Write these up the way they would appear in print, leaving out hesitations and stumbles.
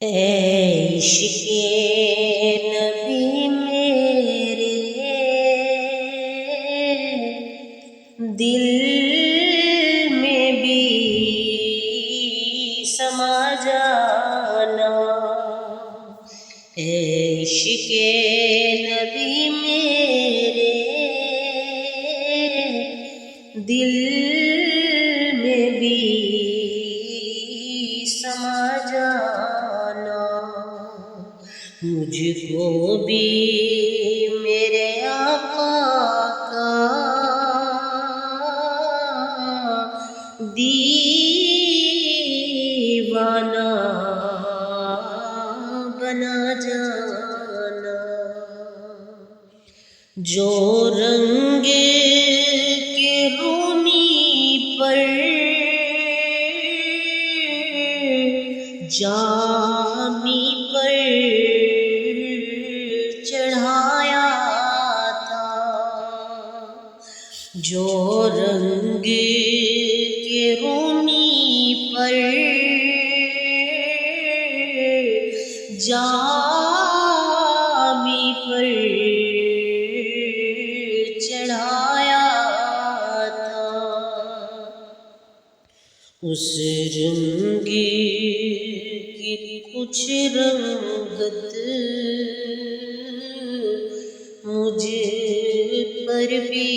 اے عشق نبی میرے دل میں بھی سما جانا، اے عشق نبی میرے دل میں بھی سما جانا، مجھ کو بھی میرے آقا کا دیوانہ بنا جانا، جو رنگ کے رومی پر جامی پر چڑھایا تھا، جو رنگ کے رومی پر جامی پر چڑھایا تھا، اس رنگ کی کچھ رنگت مجھ پر بھی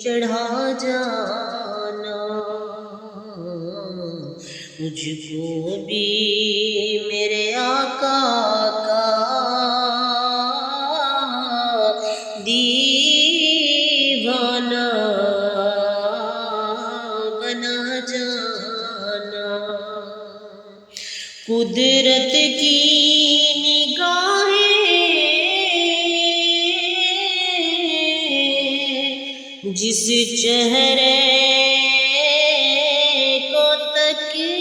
چڑھا جانا، مجھ کو بھی میرے آقا کا دیوانہ بنا جانا، قدرت کی نگاہیں جس چہرے کو تکتی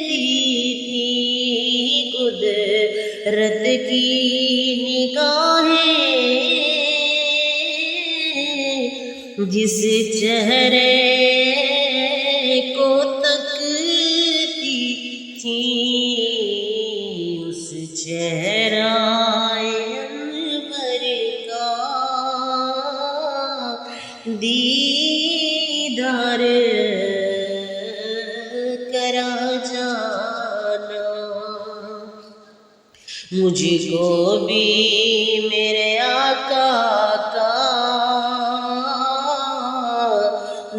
تھی، قدرت کی نگاہیں جس چہرے کو تکتی تھی، اس چہرہ انور کا دیدار کرا جانا، مجھ کو بھی میرے آقا کا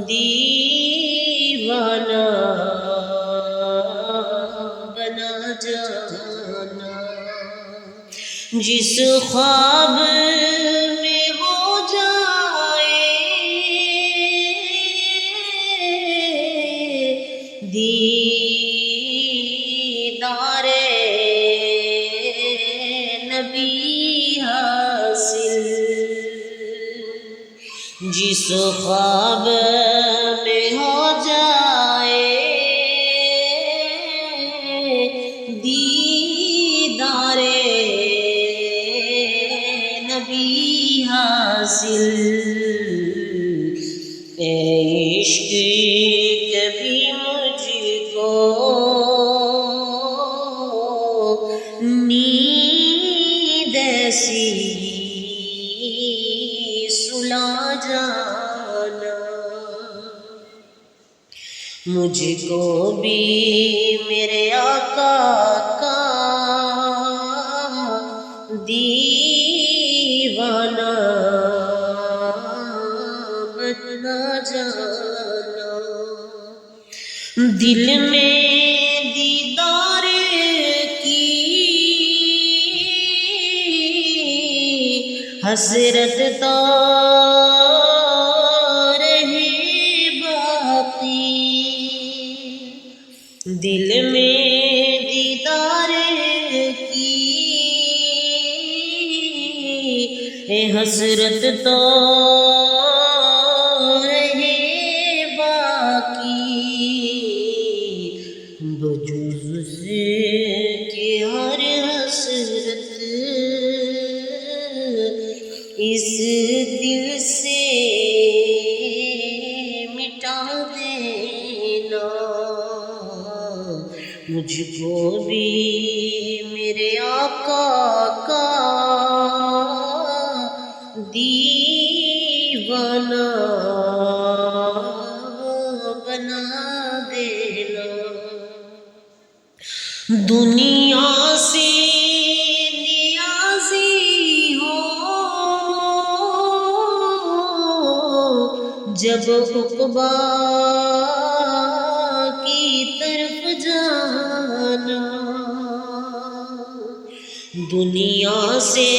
دیوانہ بنا جانا، جس خواب میں ہو جائے دیدار نبی حاصل، جس خواب میں ہو جائے دیدار نبی حاصل، اے عشق کبھی مجھ کو نیند ایسی سلا جانا، مجھ کو بھی میرے آقا کا دیوانہ بنا جانا، دل میں دیدار کی حسرت تو رہے باقی، دل میں دیدار کی حسرت تو رہے باقی، بجز سے کہ ہر حسرت اس دل سے مٹا دینا، مجھ کو بھی میرے آقا کا دیوانہ بنا دینا، دنیا سے نیازی ہو جب عقبیٰ کی طرف جانا، دنیا سے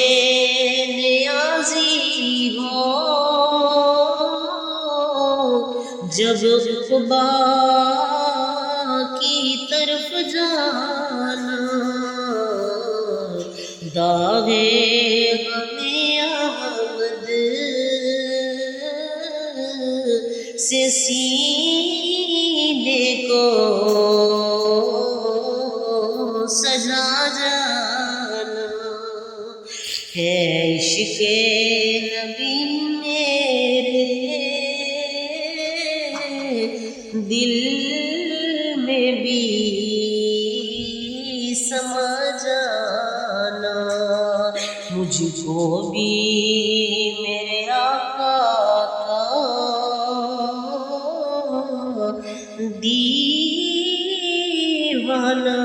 نیازی ہو جب عقبیٰ کی طرف جانا، داغ غم احمد سے سینے کو سجا جانا، ہے عشق نبی میرے دل میں بھی سما جانا، مجھ کو بھی میرے آقا کا دیوانہ